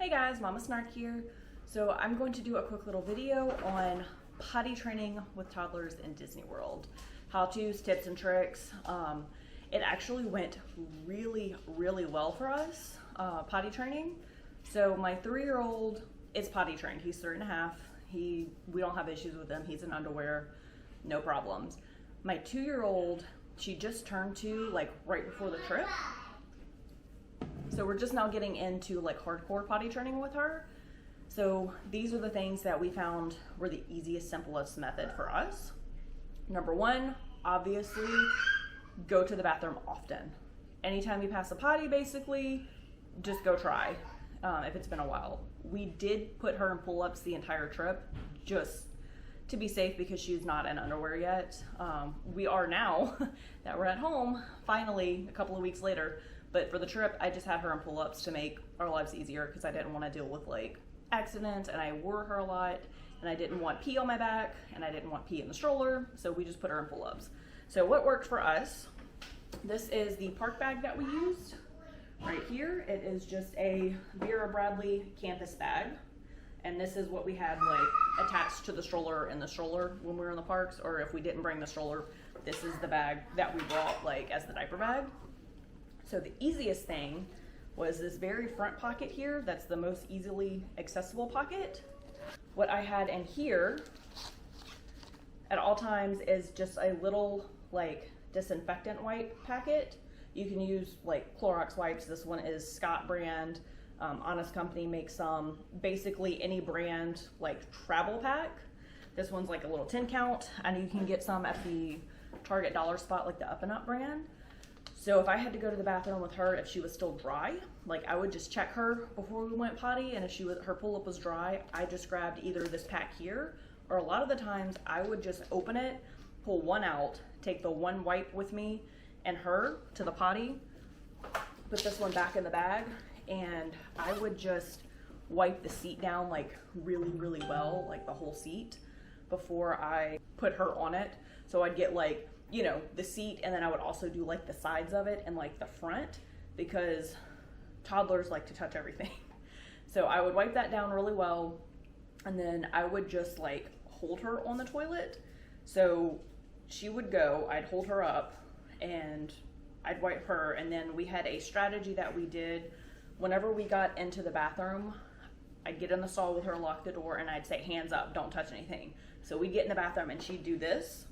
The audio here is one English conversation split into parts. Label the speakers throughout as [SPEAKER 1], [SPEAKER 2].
[SPEAKER 1] Hey guys, Mama Snark here. So I'm going to do a quick little video on potty training with toddlers in Disney World. How-tos, tips, and tricks. It actually went really well for us, potty training. So my 3-year-old is potty trained. He's 3.5. We don't have issues with him. He's in underwear, no problems. My 2-year-old, she just turned 2 like right before the trip. So we're just now getting into like hardcore potty training with her. So these are the things that we found were the easiest, simplest method for us. Number 1, obviously, go to the bathroom often. Anytime you pass a potty, basically, just go try if it's been a while. We did put her in pull-ups the entire trip just to be safe because she's not in underwear yet. We are now that we're at home, finally, a couple of weeks later. But for the trip, I just had her in pull-ups to make our lives easier because I didn't want to deal with like accidents, and I wore her a lot, and I didn't want pee on my back, and I didn't want pee in the stroller, so we just put her in pull-ups. So what worked for us, this is the park bag that we used right here. It is just a Vera Bradley campus bag, and this is what we had like attached to the stroller in the stroller when we were in the parks, or if we didn't bring the stroller, this is the bag that we brought like as the diaper bag. So the easiest thing was this very front pocket here. That's the most easily accessible pocket. What I had in here at all times is just a little like disinfectant wipe packet. You can use like Clorox wipes. This one is Scott brand. Honest Company makes some. Basically any brand like travel pack. This one's like a little 10 count, and you can get some at the Target dollar spot like the Up and Up brand. So if I had to go to the bathroom with her, if she was still dry, like I would just check her before we went potty, and if her pull-up was dry, I just grabbed either this pack here, or a lot of the times I would just open it, pull one out, take the one wipe with me and her to the potty, put this one back in the bag, and I would just wipe the seat down like really well, like the whole seat, before I put her on it. So I'd get like, you know, the seat, and then I would also do like the sides of it and like the front, because toddlers like to touch everything. So I would wipe that down really well, and then I would just like hold her on the toilet. So she would go, I'd hold her up, and I'd wipe her, and then we had a strategy that we did whenever we got into the bathroom. I'd get in the stall with her, lock the door, and I'd say, hands up, don't touch anything. So we'd get in the bathroom and she'd do this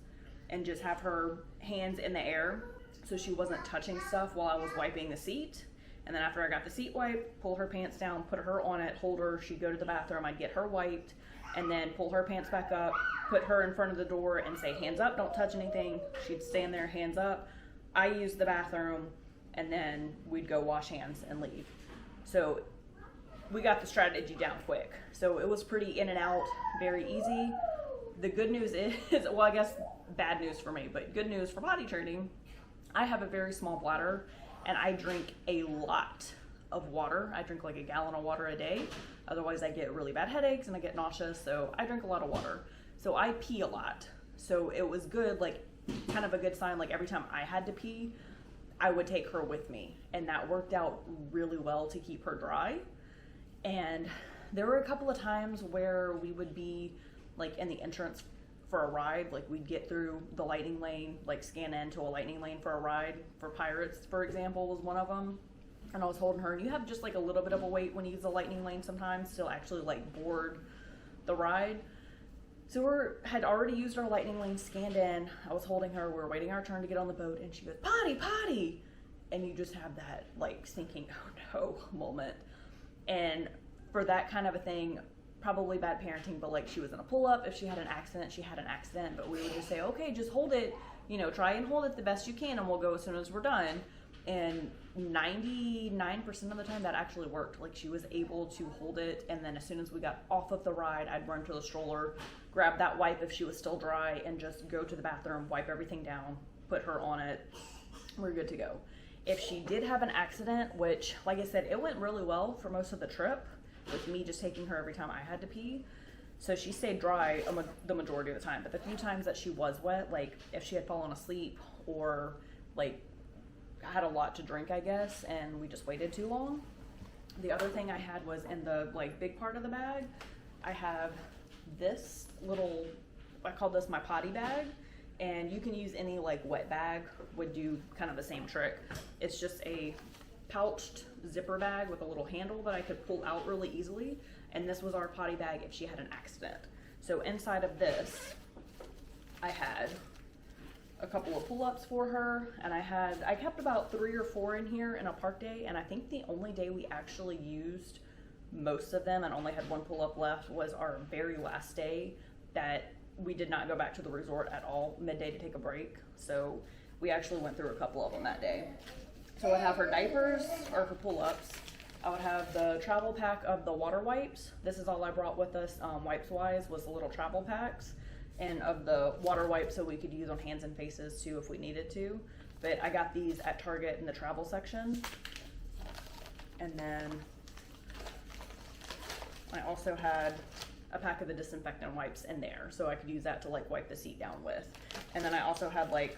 [SPEAKER 1] and just have her hands in the air so she wasn't touching stuff while I was wiping the seat. And then after I got the seat wiped, pull her pants down, put her on it, hold her, she'd go to the bathroom, I'd get her wiped, and then pull her pants back up, put her in front of the door and say, hands up, don't touch anything. She'd stand there, hands up. I used the bathroom, and then we'd go wash hands and leave. So we got the strategy down quick. So it was pretty in and out, very easy. The good news is, well, I guess bad news for me, but good news for potty training, I have a very small bladder, and I drink a lot of water. I drink like a gallon of water a day. Otherwise I get really bad headaches and I get nauseous. So I drink a lot of water. So I pee a lot. So it was good, like kind of a good sign, like every time I had to pee, I would take her with me, and that worked out really well to keep her dry. And there were a couple of times where we would be like in the entrance for a ride, like we'd get through the lightning lane, like scan into a lightning lane for a ride. For Pirates, for example, was one of them. And I was holding her, and you have just like a little bit of a wait when you use the lightning lane sometimes to actually like board the ride. So we had already used our lightning lane, scanned in. I was holding her, we were waiting our turn to get on the boat, and she goes, potty, potty. And you just have that like thinking, oh no moment. And for that kind of a thing, probably bad parenting, but like she was in a pull-up. If she had an accident, she had an accident, but we would just say, okay, just hold it, you know, try and hold it the best you can, and we'll go as soon as we're done. And 99% of the time that actually worked. Like she was able to hold it, and then as soon as we got off of the ride, I'd run to the stroller, grab that wipe if she was still dry, and just go to the bathroom, wipe everything down, put her on it, we're good to go. If she did have an accident, which like I said, it went really well for most of the trip, with me just taking her every time I had to pee. So she stayed dry the majority of the time, but the few times that she was wet, like if she had fallen asleep or like had a lot to drink, I guess, and we just waited too long, The other thing I had was in the like big part of the bag, I have this little, I call this my potty bag, and you can use any like wet bag, would do kind of the same trick. It's just a pouched zipper bag with a little handle that I could pull out really easily, and this was our potty bag if she had an accident. So inside of this, I had a couple of pull-ups for her, and I kept about 3 or 4 in here in a park day, and I think the only day we actually used most of them and only had 1 pull-up left was our very last day that we did not go back to the resort at all midday to take a break. So we actually went through a couple of them that day. So I would have her diapers or her pull-ups. I would have the travel pack of the water wipes. This is all I brought with us wipes-wise, was the little travel packs, and of the water wipes so we could use on hands and faces too if we needed to. But I got these at Target in the travel section. And then I also had a pack of the disinfectant wipes in there, so I could use that to like wipe the seat down with. And then I also had like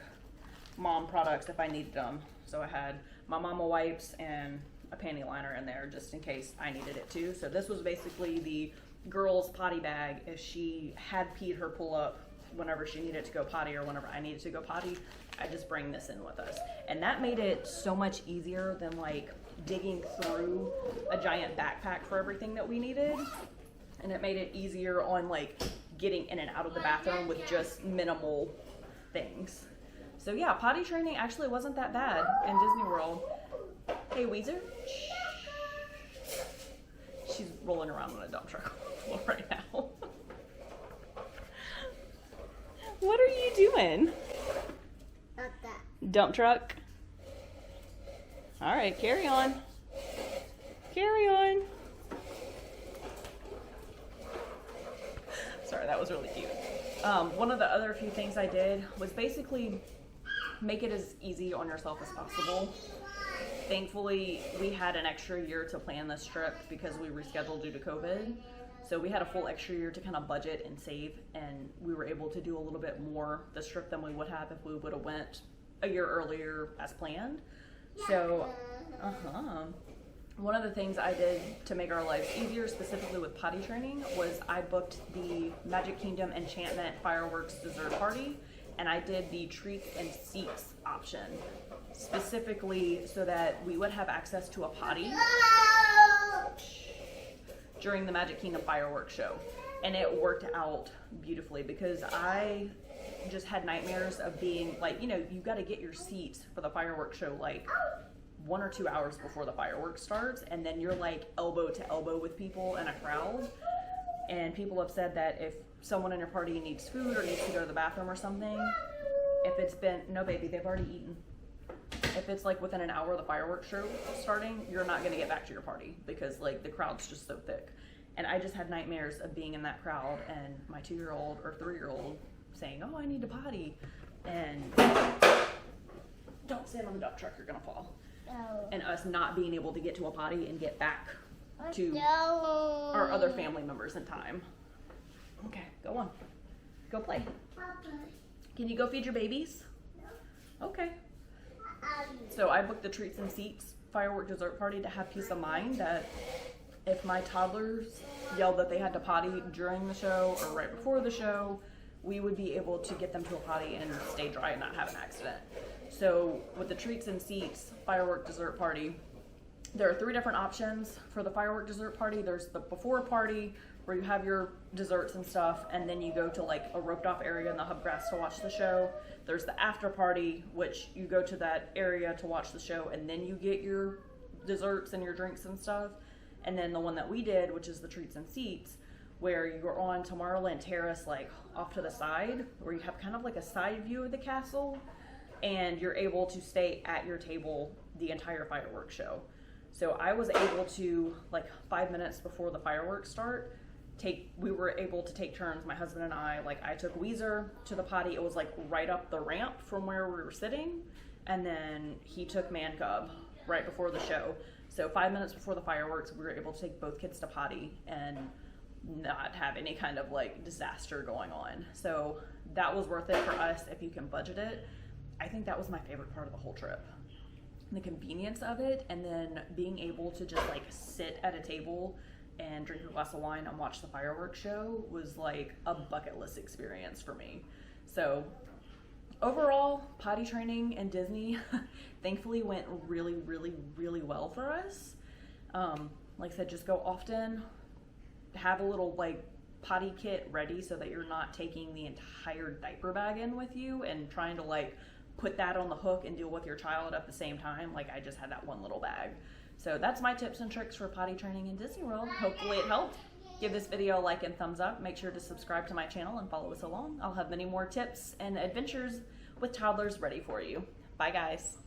[SPEAKER 1] mom products if I needed them. So I had my mama wipes and a panty liner in there just in case I needed it too. So this was basically the girl's potty bag if she had peed her pull up whenever she needed to go potty or whenever I needed to go potty. I just bring this in with us, and that made it so much easier than like digging through a giant backpack for everything that we needed. And it made it easier on like getting in and out of the bathroom with just minimal things. So yeah, potty training actually wasn't that bad in Disney World. Hey Weezer. She's rolling around on a dump truck right now. What are you doing? Dump truck. All right, carry on. Carry on. Sorry, that was really cute. One of the other few things I did was basically make it as easy on yourself as possible. Thankfully, we had an extra year to plan this trip because we rescheduled due to COVID. So we had a full extra year to kind of budget and save, and we were able to do a little bit more this trip than we would have if we would have went a year earlier as planned. So, one of the things I did to make our lives easier, specifically with potty training, was I booked the Magic Kingdom Enchantment Fireworks Dessert Party, and I did the treats and seats option, specifically so that we would have access to a potty during the Magic Kingdom fireworks show. And it worked out beautifully because I just had nightmares of being like, you got to get your seats for the fireworks show like 1 or 2 hours before the fireworks starts, and then you're like elbow to elbow with people in a crowd. And people have said that if someone in your party needs food or needs to go to the bathroom or something, if it's been, no baby, they've already eaten. If it's like within an hour of the fireworks show starting, you're not gonna get back to your party because like the crowd's just so thick. And I just had nightmares of being in that crowd and my 2-year-old or 3-year-old saying, oh, I need to potty. And don't stand on the dump truck, you're gonna fall. No. And us not being able to get to a potty and get back to our other family members in time. Okay, go on. Go play. Papa. Can you go feed your babies? No. Okay. So I booked the treats and seats firework dessert party to have peace of mind that if my toddlers yelled that they had to potty during the show or right before the show, we would be able to get them to a potty and stay dry and not have an accident. So with the treats and seats firework dessert party, there are 3 different options for the firework dessert party. There's the before party where you have your desserts and stuff, and then you go to like a roped off area in the hub grass to watch the show. There's the after party, which you go to that area to watch the show, and then you get your desserts and your drinks and stuff. And then the one that we did, which is the treats and seats, where you're on Tomorrowland Terrace, like off to the side, where you have kind of like a side view of the castle, and you're able to stay at your table the entire fireworks show. So I was able to, like 5 minutes before the fireworks start, we were able to take turns, my husband and I, like I took Weezer to the potty. It was like right up the ramp from where we were sitting. And then he took Man Cub right before the show. So 5 minutes before the fireworks, we were able to take both kids to potty and not have any kind of like disaster going on. So that was worth it for us if you can budget it. I think that was my favorite part of the whole trip. the convenience of it, and then being able to just like sit at a table and drink a glass of wine and watch the fireworks show was like a bucket list experience for me. So overall, potty training in Disney thankfully went really, really, really well for us. Like I said, just go often, have a little like potty kit ready so that you're not taking the entire diaper bag in with you and trying to like put that on the hook and deal with your child at the same time. Like I just had that one little bag. So that's my tips and tricks for potty training in Disney World. Hopefully it helped. Give this video a like and thumbs up. Make sure to subscribe to my channel and follow us along. I'll have many more tips and adventures with toddlers ready for you. Bye guys.